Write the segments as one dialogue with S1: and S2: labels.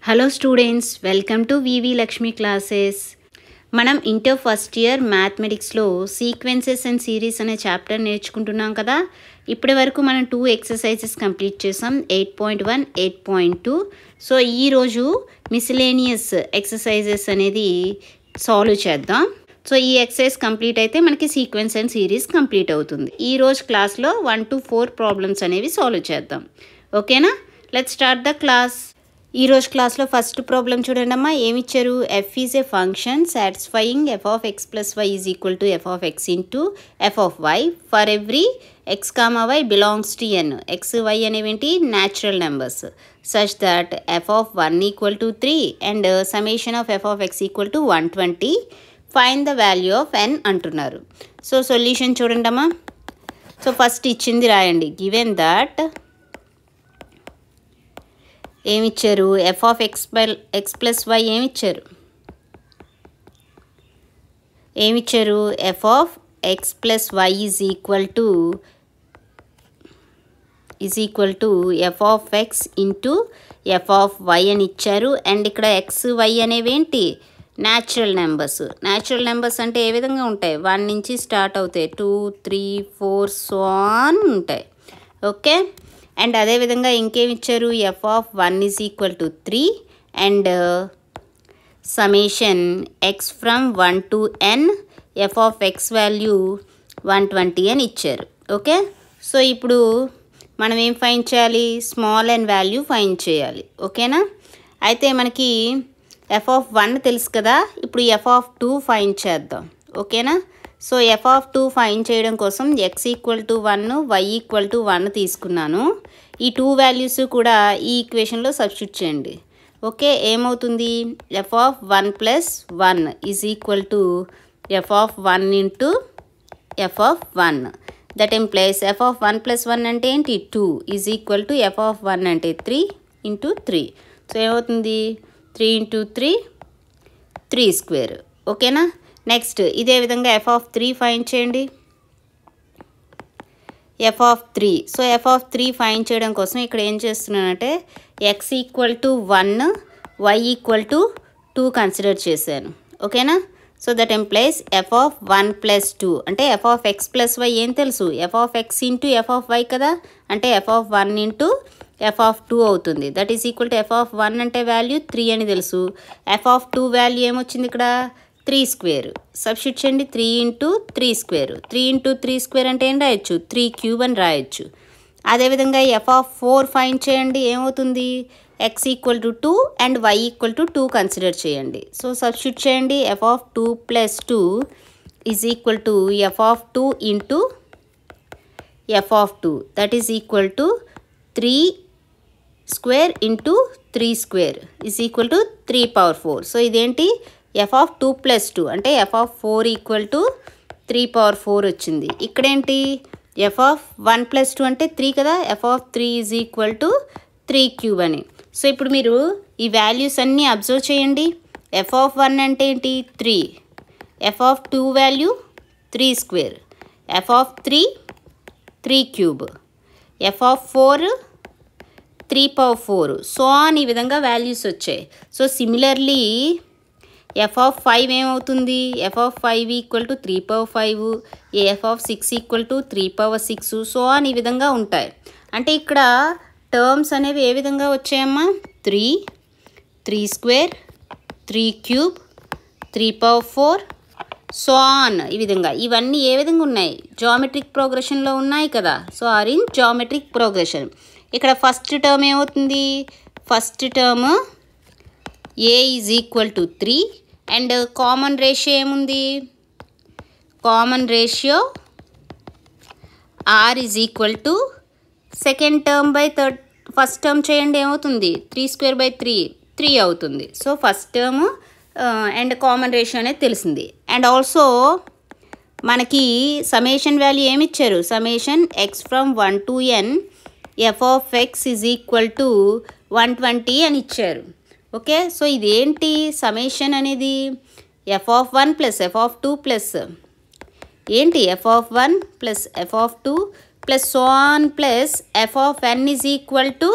S1: Hello students, welcome to V V Lakshmi classes. మనం inter first year మ్యాథమెటిక్స్లో sequences and series అనే chapter నేర్చుకుంటున్నాం కదా. ఇప్పటి వరకు మనం 2 ఎక్సర్సైజెస్ కంప్లీట్ చేసాం, 8.1, 8.2. సో ఈరోజు మిసిలేనియస్ ఎక్సర్సైజెస్ అనేది సాల్వ్ చేద్దాం. సో ఈ ఎక్సర్సైజ్ కంప్లీట్ అయితే మనకి సీక్వెన్స్ అండ్ సిరీస్ కంప్లీట్ అవుతుంది. ఈరోజు క్లాస్లో 1 to 4 ప్రాబ్లమ్స్ అనేవి సాల్వ్ చేద్దాం. ఓకేనా? Let's start the class. ఈరోజు క్లాస్లో ఫస్ట్ ప్రాబ్లం చూడండి అమ్మా. ఏమిచ్చారు? F is a function satisfying f of x plus y is equal to f of x into f of y for every x comma y belongs to N. X y అనేవేంటి? Natural numbers. Such that f of 1 equal to 3 and summation of f of x equal to 120. Find the value of ఎన్ అంటున్నారు. So solution చూడండి అమ్మా. So first ఇచ్చింది రాయండి. Given that ఏమిచ్చారు? F of x plus y ఏమిచ్చారు? F of x plus y is equal to f of x into f of y అని ఇచ్చారు. And ఇక్కడ ఎక్స్ వై అనేవేంటి? Natural numbers. న్యాచురల్ నెంబర్స్ అంటే ఏ విధంగా ఉంటాయి? 1 నుంచి స్టార్ట్ అవుతాయి, 2, 3, 4 సో ఆన్ ఉంటాయి. ఓకే. అండ్ అదేవిధంగా ఇంకేమి ఇచ్చారు? F of 1 is equal to 3 and summation x from 1 to n f of x value 120 అని ఇచ్చారు. ఓకే. సో ఇప్పుడు మనం ఏం ఫైండ్ చేయాలి? స్మాల్ ఎన్ వాల్యూ ఫైండ్ చేయాలి. ఓకేనా? అయితే మనకి ఎఫ్ ఆఫ్ 1 తెలుసు కదా. ఇప్పుడు ఎఫ్ ఆఫ్ 2 ఫైండ్ చేద్దాం. ఓకేనా? సో ఎఫ్ ఆఫ్ 2 ఫైండ్ చేయడం కోసం x equal to 1, y equal to 1 తీసుకున్నాను. ఈ 2 వాల్యూస్ కూడా ఈ ఈక్వేషన్లో సబ్స్టిట్యూట్ చేయండి. ఓకే. ఏమవుతుంది? F of 1 plus 1 is equal to f of 1 into f of 1. That implies f of 1 plus 1 అంటే ఏంటి? 2 is equal to f of 1 అంటే 3 ఇంటూ 3. సో ఏమవుతుంది? 3 ఇంటూ 3 3 స్క్వేర్. ఓకేనా? నెక్స్ట్ ఇదే విధంగా ఎఫ్ ఆఫ్ 3 ఫైండ్ చేయండి. F of 3. So f of 3 find చేయడం కోసం ఇక్కడ ఏం చేస్తున్నానంటే x equal to 1, y equal to 2 consider చేశాను. ఓకేనా? So that implies f of 1 plus 2 అంటే f of x plus y ఏం తెలుసు? F of x into f of y కదా. అంటే f of 1 into f of 2 అవుతుంది. That is equal to f of 1 అంటే value 3 అని తెలుసు. ఎఫ్ ఆఫ్ 2 వాల్యూ ఏమొచ్చింది ఇక్కడ? 3 స్క్వేర్. సబ్స్టిట్యూట్ చేయండి. 3 ఇంటూ 3 స్క్వేర్. 3 ఇంటూ 3 స్క్వేర్ అంటే ఏం రాయొచ్చు? 3 క్యూబ్ అని రాయొచ్చు. అదేవిధంగా ఎఫ్ ఆఫ్ 4 ఫైండ్ చేయండి. ఏమవుతుంది? X equal to 2 and y equal to 2 consider చేయండి. సో సబ్స్టిట్యూట్ చేయండి. F of 2 plus 2 is equal to f of 2 into f of 2. That is equal to 3 square into 3 square is equal to 3 power 4. So ఇదేంటి? F of 2 plus 2 అంటే f of 4 equal to 3 power 4 వచ్చింది. ఇక్కడేంటి? F of 1 plus 2 అంటే 3 కదా. F of 3 is equal to 3 cube అని. So ఇప్పుడు మీరు ఈ values అన్నీ అబ్జర్వ్ చేయండి. ఎఫ్ ఆఫ్ 1 అంటే ఏంటి? 3. F of 2 value 3 square. F of 3 3 cube. F of 4 3 power 4 so on ఈ విధంగా వాల్యూస్ వచ్చాయి. సో సిమిలర్లీ ఎఫ్ ఆఫ్ 5 ఏమవుతుంది? F of 5 equal to 3 power 5, F of 6 equal to 3 power 6 so on ఈ విధంగా ఉంటాయి. అంటే ఇక్కడ టర్మ్స్ అనేవి ఏ విధంగా వచ్చాయమ్మా? 3 3 square, 3 cube, 3 power 4 so on ఈ విధంగా. ఇవన్నీ ఏ విధంగా ఉన్నాయి? జామెట్రిక్ ప్రోగ్రెషన్లో ఉన్నాయి కదా. So are in geometric progression. ఇక్కడ ఫస్ట్ టర్మ్ ఏమవుతుంది? First term a is equal to 3 and common ratio ఏముంది? Common ratio r is equal to second term by first term చేయండి. ఏమవుతుంది? 3 స్క్వేర్ బై 3 అవుతుంది. So first term and common ratio అనేది తెలిసింది. And also మనకి summation value ఏమి ఇచ్చారు? Summation x from 1 to n f of x is equal to 120 అని ఇచ్చారు. ఓకే. సో ఇదేంటి? సమేషన్ అనేది f of 1 plus f of 2 plus ఏంటి? F of 1 plus f of 2 plus so on plus f of n is equal to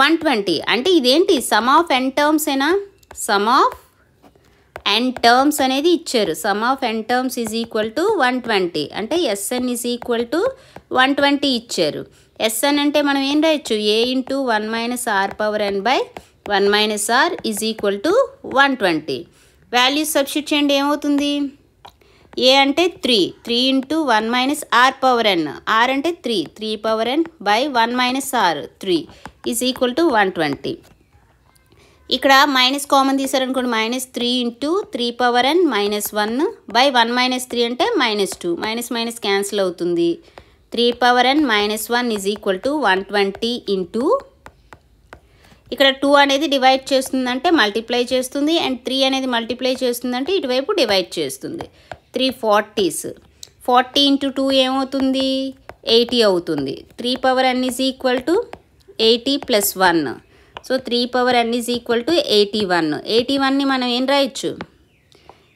S1: 120 అంటే ఇదేంటి sum of n terms ఏనా sum of n terms అనేది ఇచ్చారు sum of n terms is equal to 120 అంటే Sn is equal to 120 ఇచ్చారు Sn అంటే మనం ఏం రాయొచ్చు a into 1 minus r power n by 1 minus r is equal to 120 values substitute చేయండి ఏమవుతుంది a అంటే 3 into 1 minus r power n r అంటే 3 power n by 1 minus r 3 is equal to 120 ఇక్కడ మైనస్ కామన్ తీసారనుకోండి -3 into 3 power n -1 by 1 minus 3 అంటే -2 minus minus cancel అవుతుంది 3 power n -1 is equal to 120 into ఇక్కడ 2 అనేది divide చేస్తుందంటే multiply చేస్తుంది and 3 అనేది మల్టిప్లై చేస్తుందంటే ఇటువైపు డివైడ్ చేస్తుంది 3 40s 40 ఇంటూ 2 ఏమవుతుంది 80 అవుతుంది 3 power n is equal to 80 plus 1 so 3 power n is equal to 81ని మనం ఏం రాయొచ్చు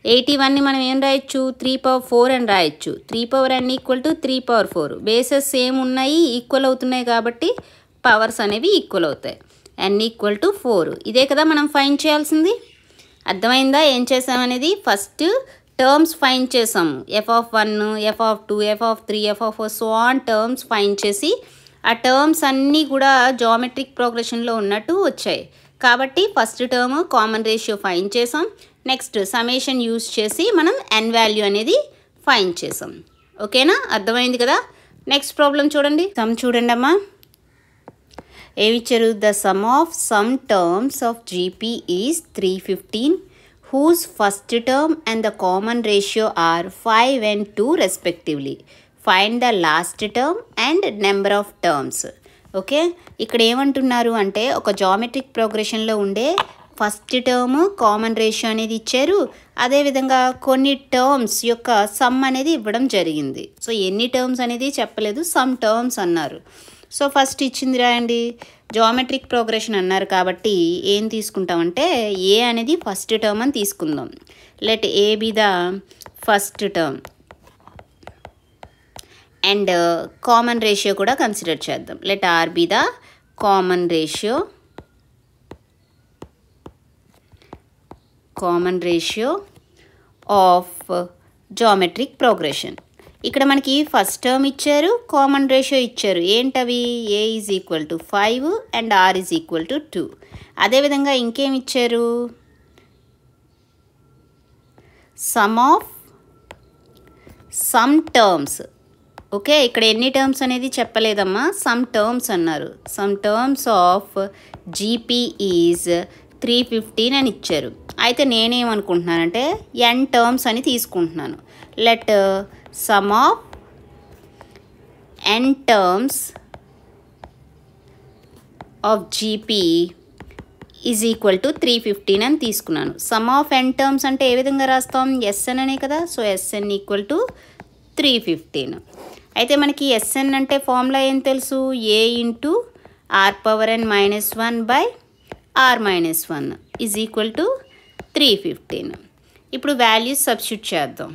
S1: 81ని మనం ఏం రాయొచ్చు 3 పవర్ 4 అని రాయొచ్చు 3 power n equal to 3 power 4 bases same ఉన్నాయి ఈక్వల్ అవుతున్నాయి కాబట్టి పవర్స్ అనేవి ఈక్వల్ అవుతాయి n ఈక్వల్ టు 4 ఇదే కదా మనం ఫైండ్ చేయాల్సింది అర్థమైందా ఏం చేసామనేది ఫస్ట్ టర్మ్స్ ఫైండ్ చేసాము f(1) f(2) f(3) f(4) so on terms find చేసి ఆ టర్మ్స్ అన్నీ కూడా జామెట్రిక్ ప్రోగ్రెషన్లో ఉన్నట్టు వచ్చాయి కాబట్టి first term common ratio find చేసాం నెక్స్ట్ సಮೇషన్ యూజ్ చేసి మనం n వాల్యూ అనేది ఫైండ్ చేసాం ఓకేనా అర్థమైంది కదా నెక్స్ట్ ప్రాబ్లం చూడండి సమ్ చూడండి అమ్మా ఏమిచ్చారు the sum of some terms of GP is 315 whose first term and the common ratio are 5 and 2 respectively. Find the last term and number of terms. Okay ఇక్కడ ఏమంటున్నారు అంటే ఒక జామెట్రిక్ ప్రోగ్రెషన్లో ఉండే first term common ratio అనేది ఇచ్చారు అదేవిధంగా కొన్ని terms యొక్క సమ్ అనేది ఇవ్వడం జరిగింది సో ఎన్ని టర్మ్స్ అనేది చెప్పలేదు సమ్ టర్మ్స్ అన్నారు సో ఫస్ట్ ఇచ్చింది రాయండి జామెట్రిక్ ప్రోగ్రెషన్ అన్నారు కాబట్టి ఏం తీసుకుంటామంటే ఏ అనేది ఫస్ట్ టర్మ్ అని తీసుకుందాం let a be the first term and common ratio కూడా కన్సిడర్ చేద్దాం let r be the common ratio of geometric progression ఇక్కడ మనకి ఫస్ట్ టర్మ్ ఇచ్చారు కామన్ రేషియో ఇచ్చారు ఏంటవి a is equal to 5 and r is equal to 2 అదేవిధంగా ఇంకేం ఇచ్చారు sum of some terms okay ఇక్కడ ఎన్ని టర్మ్స్ అనేది చెప్పలేదమ్మా సమ్ టర్మ్స్ అన్నారు sum terms of GP is 315 అని ఇచ్చారు అయితే నేనేమనుకుంటున్నానంటే n టర్మ్స్ అని తీసుకుంటున్నాను let some of n terms of GP is equal to 315 అని తీసుకున్నాను సమ్ ఆఫ్ n టర్మ్స్ అంటే ఏ విధంగా రాస్తాం ఎస్ఎన్ అనే కదా సో ఎస్ఎన్ ఈక్వల్ టు 315 అయితే మనకి ఎస్ఎన్ అంటే ఫార్ములా ఏం తెలుసు a into r power n -1 by r -1 is equal to 315 ఇప్పుడు వాల్యూస్ సబ్స్టిట్యూట్ చేద్దాం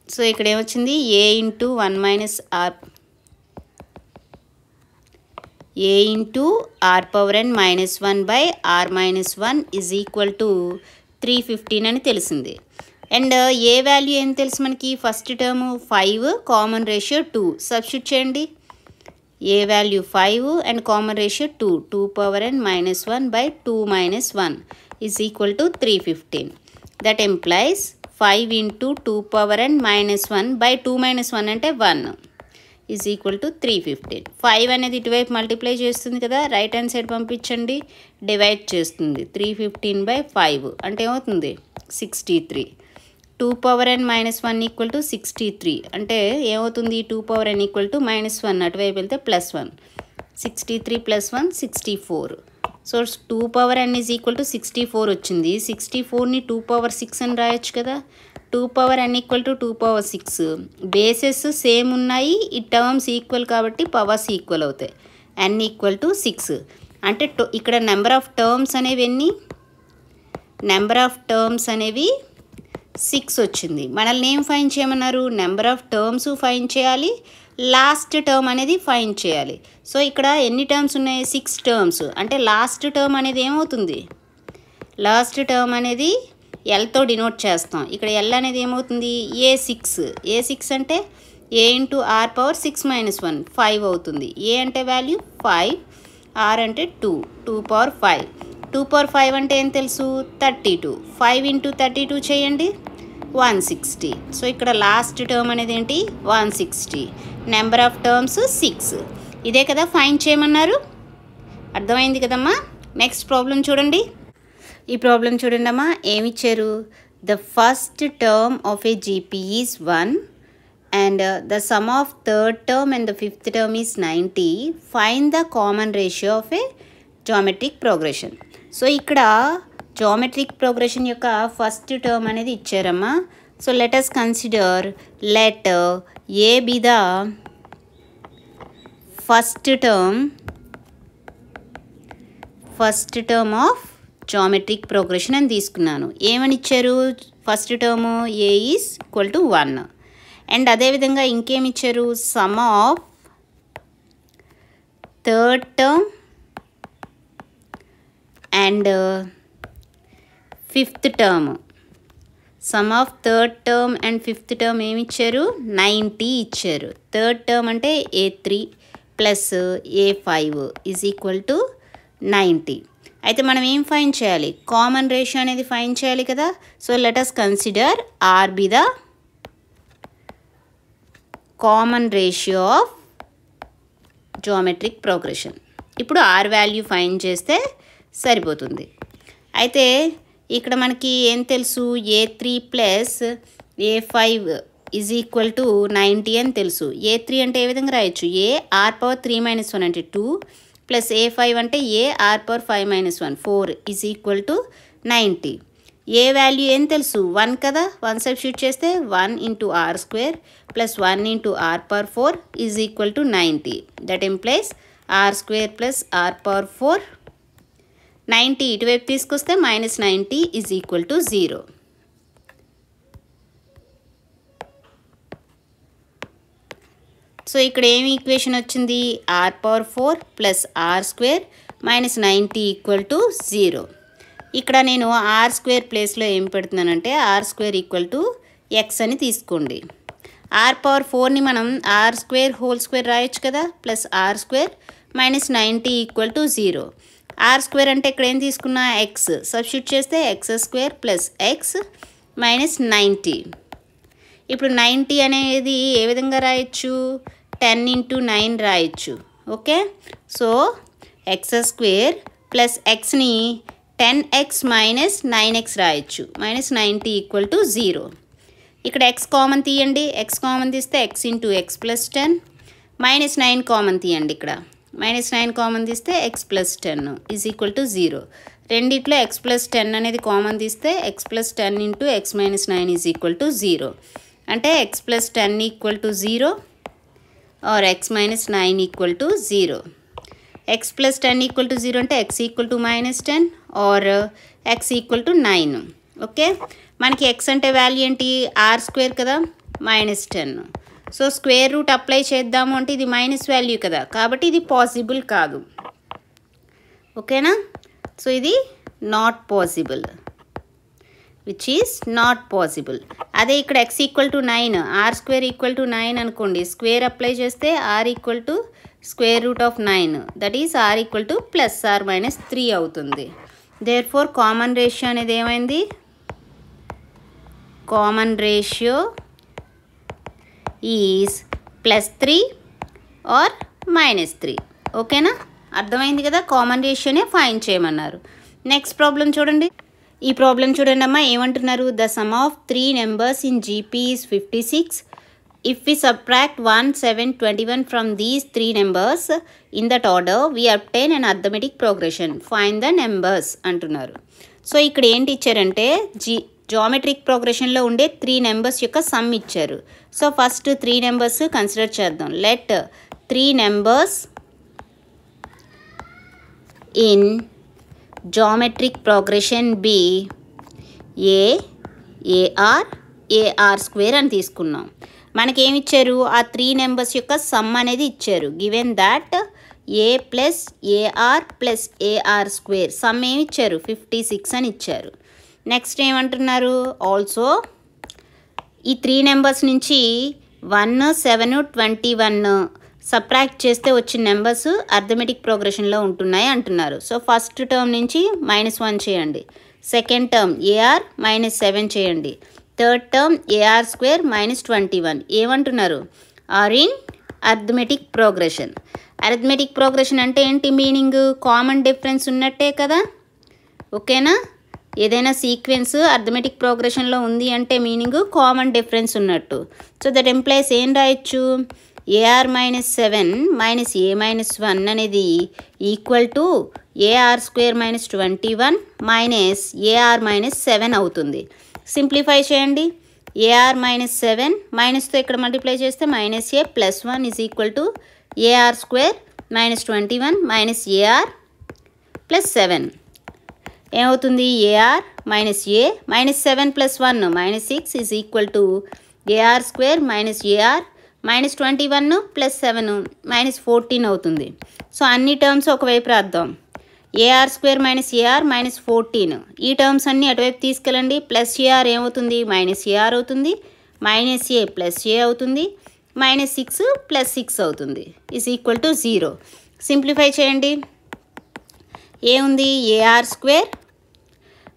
S1: సో ఇక్కడ ఏమొచ్చింది a into 1 minus r a into r power n -1 by r -1 is equal to 315 అని తెలిసింది అండ్ ఏ వాల్యూ ఏం తెలుసు మనకి first term 5 common ratio 2 substitute చేయండి a value 5 and common ratio 2 power n -1 by 2 -1 is equal to 315 that employees 5 into 2 power n -1 by 2 -1 అంటే 1 is equal to 315 5 అనేది ఇటువైపు multiply చేస్తుంది కదా రైట్ హ్యాండ్ సైడ్ పంపించండి డివైడ్ చేస్తుంది 315 బై 5 అంటే ఏమవుతుంది 63 2 పవర్ n -1 ఈక్వల్ టు 63 అంటే ఏమవుతుంది 2 పవర్ n ఈక్వల్ టు -1 అటువైపు వెళ్తే +1 63 + 1 64 so 2 power n is equal to 64 వచ్చింది 64ని 2 పవర్ 6 అని రాయొచ్చు కదా 2 power n equal to 2 power 6 bases same ఉన్నాయి ఈ టర్మ్స్ ఈక్వల్ కాబట్టి పవర్స్ ఈక్వల్ అవుతాయి n ఈక్వల్ టు 6 అంటే ఇక్కడ నెంబర్ ఆఫ్ టర్మ్స్ అనేవి ఎన్ని నెంబర్ ఆఫ్ టర్మ్స్ అనేవి 6 వచ్చింది. మనల్ని ఏం ఫైండ్ చేయమన్నారు? నెంబర్ ఆఫ్ టర్మ్స్ ఫైండ్ చేయాలి, లాస్ట్ టర్మ్ అనేది ఫైండ్ చేయాలి. సో ఇక్కడ ఎన్ని టర్మ్స్ ఉన్నాయి? 6 టర్మ్స్. అంటే లాస్ట్ టర్మ్ అనేది ఏమవుతుంది? లాస్ట్ టర్మ్ అనేది ఎల్తో డినోట్ చేస్తాం. ఇక్కడ ఎల్ అనేది ఏమవుతుంది? ఏ6 అంటే ఏ ఇంటూ ఆర్ పవర్ 6 - 1 5 అవుతుంది. ఏ అంటే వాల్యూ 5, ఆర్ అంటే 2 పవర్ 5. 2 పవర్ 5 అంటే ఏం తెలుసు? 32. 5 ఇంటూ 32 చేయండి, 160. సో ఇక్కడ లాస్ట్ టర్మ్ అనేది ఏంటి? 160. Number of terms 6. ఇదే కదా ఫైండ్ చేయమన్నారు. అర్థమైంది కదమ్మా? నెక్స్ట్ ప్రాబ్లం చూడండి. ఈ ప్రాబ్లం చూడండి అమ్మా. ఏమి ఇచ్చారు? The first term of A GP is 1 and the sum of third term and the fifth term is 90. Find the common ratio of a geometric progression. So ఇక్కడ geometric progression యొక్క first term అనేది ఇచ్చారమ్మా. So let us consider let a be the first term of geometric progression అని తీసుకున్నాను. ఏమని ఇచ్చారు? First term a is equal to 1. And అదేవిధంగా ఇంకేమి ఇచ్చారు? Sum of third term and fifth term. Some of third term and fifth term ఏమి ఇచ్చారు? 90 ఇచ్చారు. థర్డ్ టర్మ్ అంటే a3 plus a5 is equal to 90. అయితే మనం ఏం ఫైండ్ చేయాలి? కామన్ రేషియో అనేది ఫైండ్ చేయాలి కదా. So let us consider r be the common ratio of geometric progression. ఇప్పుడు ఆర్ వాల్యూ ఫైండ్ చేస్తే సరిపోతుంది. అయితే ఇక్కడ మనకి ఏం తెలుసు? a3 plus a5 is equal to 90 అని తెలుసు. a3 అంటే ఏ విధంగా రాయొచ్చు? ఏ ఆర్ పవర్ 3 - 1 అంటే 2 ప్లస్ a5 అంటే a r power 5 - 1 4 is equal to 90. A value ఏం తెలుసు? 1 కదా. 1 సబ్స్టిట్యూట్ చేస్తే 1 into r square plus 1 into r power 4 is equal to 90. That implies r square plus r power 4. 90 ఇటువైపు తీసుకొస్తే -90 ఈజ్ ఈక్వల్ టు 0. సో ఇక్కడ ఏమి equation వచ్చింది? R power 4 plus r square -90 equal to 0. ఇక్కడ నేను ఆర్ స్క్వేర్ ప్లేస్లో ఏం పెడుతున్నానంటే r square equal to x అని తీసుకోండి. ఆర్ పవర్ 4ని మనం ఆర్ స్క్వేర్ హోల్ స్క్వేర్ రాయొచ్చు కదా. Plus r square -90 equal to 0. R square అంటే ఇక్కడ ఏం తీసుకున్నా? ఎక్స్. సబ్స్టిట్యూట్ చేస్తే ఎక్స్ స్క్వేర్ ప్లస్ ఎక్స్ -90. ఇప్పుడు 90 అనేది ఏ విధంగా రాయొచ్చు? 10 ఇంటూ 9 రాయొచ్చు. Okay. So x square plus ఎక్స్ని 10x మైనస్ 9x రాయొచ్చు. -90 ఈక్వల్ టు 0. ఇక్కడ x కామన్ తీయండి. x కామన్ తీస్తే x into x plus 10. -9 common తీయండి. ఇక్కడ -9 కామన్ తీస్తే x plus 10 is equal to 0. రెండిట్లో x ప్లస్ 10 అనేది కామన్ తీస్తే x plus 10 into x minus 9 is equal to 0. అంటే x plus 10 equal to 0 are x minus 9 equal to 0. x plus 10 equal to 0 అంటే x equal to -10 or x equal to 9. Okay. మనకి x అంటే value ఏంటి? R square కదా, -10. So square root apply చేద్దాము అంటే ఇది minus value కదా, కాబట్టి ఇది పాసిబుల్ కాదు. ఓకేనా. సో ఇది not possible, which is not possible. అదే ఇక్కడ x equal to 9, r square equal to 9 అనుకోండి. స్క్వేర్ అప్లై చేస్తే r equal to square root of 9, that is r equal to plus or minus 3 అవుతుంది. Therefore common ratio అనేది ఏమైంది? Common ratio is +3 or -3. ఓకేనా. అర్థమైంది కదా. Common రేషియోనే find చేయమన్నారు. నెక్స్ట్ ప్రాబ్లం చూడండి. ఈ ప్రాబ్లం చూడండి అమ్మా. ఏమంటున్నారు? The sum of 3 numbers in GP is 56. If we subtract 1, 7, 21 from these 3 numbers in that order, we obtain an arithmetic progression. Find the numbers అంటున్నారు. సో ఇక్కడ ఏంటి ఇచ్చారంటే జామెట్రిక్ ప్రోగ్రెషన్లో ఉండే 3 నెంబర్స్ యొక్క సమ్ ఇచ్చారు. సో ఫస్ట్ 3 నెంబర్స్ కన్సిడర్ చేద్దాం. Let 3 numbers in geometric progression be A, a r square అని తీసుకున్నాం. మనకేమి ఇచ్చారు, ఆ 3 నెంబర్స్ యొక్క సమ్ అనేది ఇచ్చారు. Given that a plus a r plus a r square sum ఏమి ఇచ్చారు, 56 అని ఇచ్చారు. నెక్స్ట్ ఏమంటున్నారు, ఆల్సో ఈ 3 నెంబర్స్ నుంచి 1, 7, 21 సబ్ట్రాక్ట్ చేస్తే వచ్చిన నెంబర్స్ అర్థమెటిక్ ప్రోగ్రెషన్లో ఉంటున్నాయి అంటున్నారు. సో ఫస్ట్ టర్మ్ నుంచి -1 చేయండి, సెకండ్ టర్మ్ ఏఆర్ -7 చేయండి, థర్డ్ టర్మ్ ఏఆర్ స్క్వేర్ -21. ఏమంటున్నారు, are in arithmetic progression. Arithmetic progression అంటే ఏంటి మీనింగ్, కామన్ డిఫరెన్స్ ఉన్నట్టే కదా, ఓకేనా. ఏదైనా సీక్వెన్స్ అర్థమెటిక్ ప్రోగ్రెషన్లో ఉంది అంటే మీనింగ్ కామన్ డిఫరెన్స్ ఉన్నట్టు. సో దట్ ఎంప్లాయిస్ ఏం రాయొచ్చు, ఏఆర్ -7 - ఏ -1 అనేది equal to a r square -21 a r -7 అవుతుంది. సింప్లిఫై చేయండి, ఏఆర్ -7 మైనస్తో ఇక్కడ మల్టిప్లై చేస్తే -a + 1 is equal to a r square -21 a r +7 ఏమవుతుంది, a r -a -7 + 1 -6 is equal to a r square a r -21 + 7 -14 అవుతుంది. సో అన్ని టర్మ్స్ ఒకవైపు రాద్దాం, ఏఆర్ స్క్వేర్ ఏఆర్ -14 ఈ టర్మ్స్ అన్నీ అటువైపు తీసుకెళ్ళండి, ప్లస్ ఏఆర్ ఏమవుతుంది, ఏఆర్ అవుతుంది, -a + a అవుతుంది, -6 + 6 అవుతుంది ఈజ్ ఈక్వల్ టు 0. సింప్లిఫై చేయండి, ఏముంది, ఏఆర్ స్క్వేర్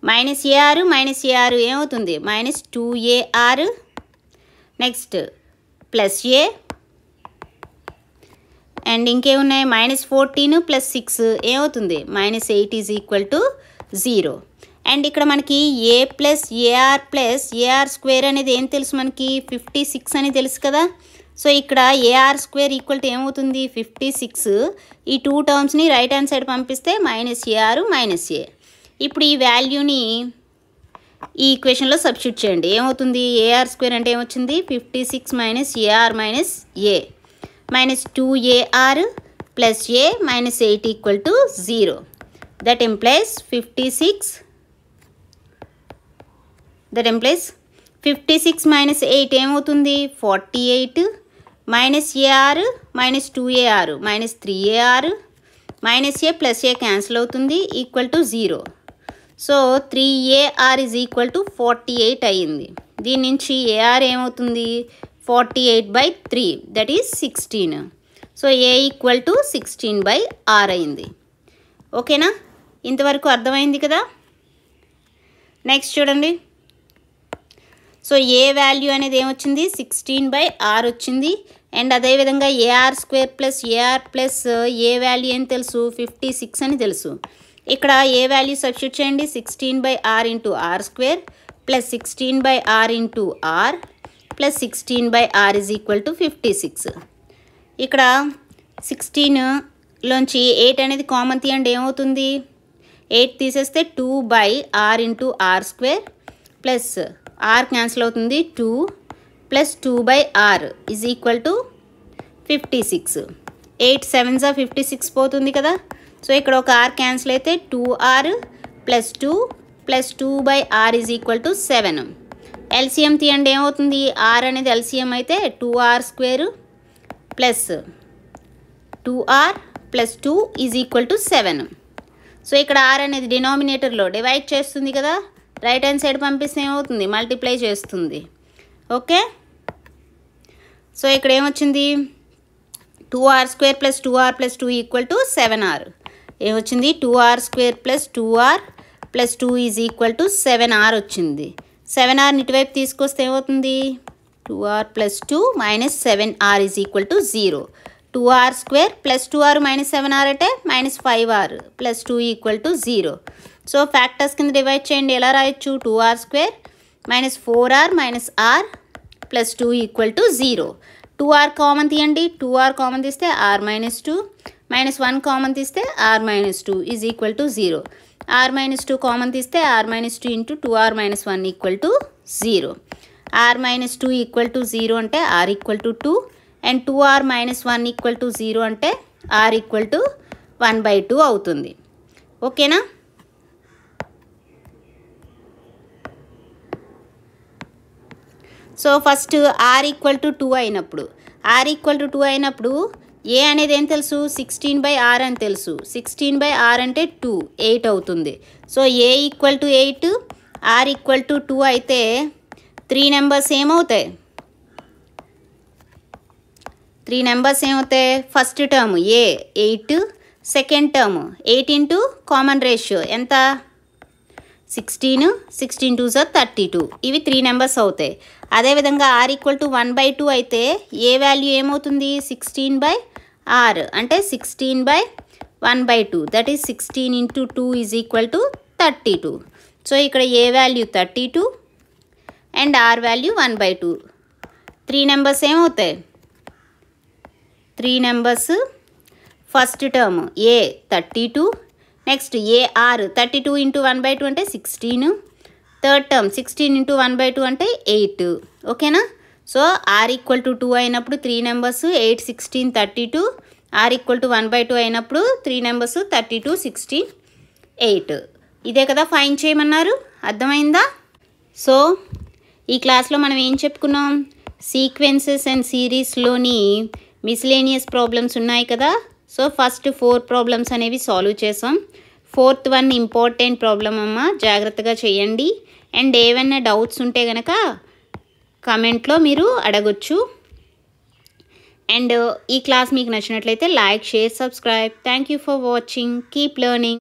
S1: -ఏఆర్ ఏమవుతుంది, -2AR, next plus A and ఇంకేమున్నాయి, -14 + 6 ఏమవుతుంది, -8 ఈజ్ ఈక్వల్ టు 0. అండ్ ఇక్కడ మనకి ఏ ప్లస్ ఏఆర్ స్క్వేర్ అనేది ఏం తెలుసు, మనకి 56 అని తెలుసు కదా. సో ఇక్కడ ఏఆర్ స్క్వేర్ ఈక్వల్ టు ఏమవుతుంది, 56. ఈ 2 టర్మ్స్ని రైట్ హ్యాండ్ సైడ్ పంపిస్తే -AR -a. ఇప్పుడు ఈ వాల్యూని ఈ ఈక్వేషన్లో సబ్స్టిట్యూట్ చేయండి, ఏమవుతుంది, ఏఆర్ స్క్వేర్ అంటే ఏమొచ్చింది, 56 - a r -a -2AR + a -8 equal to 0. That implies 56 -8 ఏమవుతుంది, 48 -AR -2AR -3AR -a + a cancel అవుతుంది equal to 0. So 3AR is equal to 48 అయ్యింది. దీని నుంచి ఏఆర్ ఏమవుతుంది, 48/3 that is 16. So a equal to 16/r అయింది. ఓకేనా, ఇంతవరకు అర్థమైంది కదా. నెక్స్ట్ చూడండి, సో ఏ వాల్యూ అనేది ఏమొచ్చింది, 16/r వచ్చింది. అండ్ అదేవిధంగా ఏఆర్ స్క్వేర్ ఏఆర్ ఏ వాల్యూ ఏం తెలుసు, 56 అని తెలుసు. ఇక్కడ ఏ వాల్యూ సబ్స్టిట్యూట్ చేయండి, 16/r × r square + 16/r × r + 16/r is equal to 56. ఇక్కడ 16లోంచి 8 అనేది కామన్ తీయండి, ఏమవుతుంది, 8 తీసేస్తే 2/r × r square plus r cancel అవుతుంది, 2 + 2/r is equal to 56. 8 7s 56 పోతుంది కదా. సో ఇక్కడ ఒక r క్యాన్సిల్ అయితే 2r + 2 + 2/r is equal to 7. LCM తీయండి, ఏమవుతుంది, r అనేది ఎల్సిఎం అయితే 2r square plus 2r + 2 is equal to 7. So ఇక్కడ r అనేది డినామినేటర్లో డివైడ్ చేస్తుంది కదా, రైట్ హ్యాండ్ సైడ్ పంపిస్తే ఏమవుతుంది, మల్టిప్లై చేస్తుంది. ఓకే, సో ఇక్కడ ఏమొచ్చింది, 2r square + 2r + 2 equal to 7r. ఏమొచ్చింది, 2r square + 2r + 2 is equal to 7r వచ్చింది. 7r ఇటువైపు తీసుకొస్తే ఏమవుతుంది, 2r + 2 -7r is equal to 0. 2r square + 2r -7r అంటే -5r + 2 equal to 0. So factors కింద డివైడ్ చేయండి, ఎలా రాయొచ్చు, 2r square -4r -r + 2 equal to 0. 2r common తీయండి, 2r కామన్ తీస్తే r -2 -1 కామన్ తీస్తే r -2 is equal to 0. r -2 common తీస్తే r -2 × 2r -1 equal to 0. r -2 equal to 0 అంటే r equal to 2 and 2r -1 equal to 0 అంటే r equal to 1/2 అవుతుంది. ఓకేనా. So first r equal to 2 అయినప్పుడు ఏ అనేది ఏం తెలుసు 16/r అని తెలుసు. 16/r అంటే 2 8 అవుతుంది. So a equal to 8 r equal to 2 అయితే 3 నెంబర్స్ ఏమవుతాయి? First term a 8, second term 8 into common ratio ఎంత 16, 16 2s 32. ఇవి 3 నెంబర్స్ అవుతాయి. అదేవిధంగా ఆర్ ఈక్వల్ టు 1/2 అయితే ఏ వాల్యూ ఏమవుతుంది 16/r అంటే 16/1/2 that is 16 into 2 is equal to 32. So ఇక్కడ a value 32 and r value 1/2. 3 numbers ఏమవుతాయి? 3 numbers first term a 32, next a r 32 into 1/2 అంటే 16, థర్డ్ టర్మ్ 16 ఇంటూ 1/2 అంటే 8. ఓకేనా? సో ఆర్ ఈక్వల్ టు 2 అయినప్పుడు 3 numbers 8, 16, 32. Are equal to 1/2 అయినప్పుడు 3 numbers 32, 16, 8. ఇదే కదా find చేయమన్నారు. అర్థమైందా? సో ఈ క్లాస్లో మనం ఏం చెప్పుకున్నాం? సీక్వెన్సెస్ అండ్ సిరీస్లోని మిస్లేనియస్ ప్రాబ్లమ్స్ ఉన్నాయి కదా. సో ఫస్ట్ 4 ప్రాబ్లమ్స్ అనేవి సాల్వ్ చేసాం. 4th వన్ ఇంపార్టెంట్ ప్రాబ్లం అమ్మ, జాగ్రత్తగా చేయండి. అండ్ ఏమైనా డౌట్స్ ఉంటే కనుక కమెంట్లో మీరు అడగొచ్చు. అండ్ ఈ క్లాస్ మీకు నచ్చినట్లయితే like, share, subscribe. Thank you for watching. Keep learning.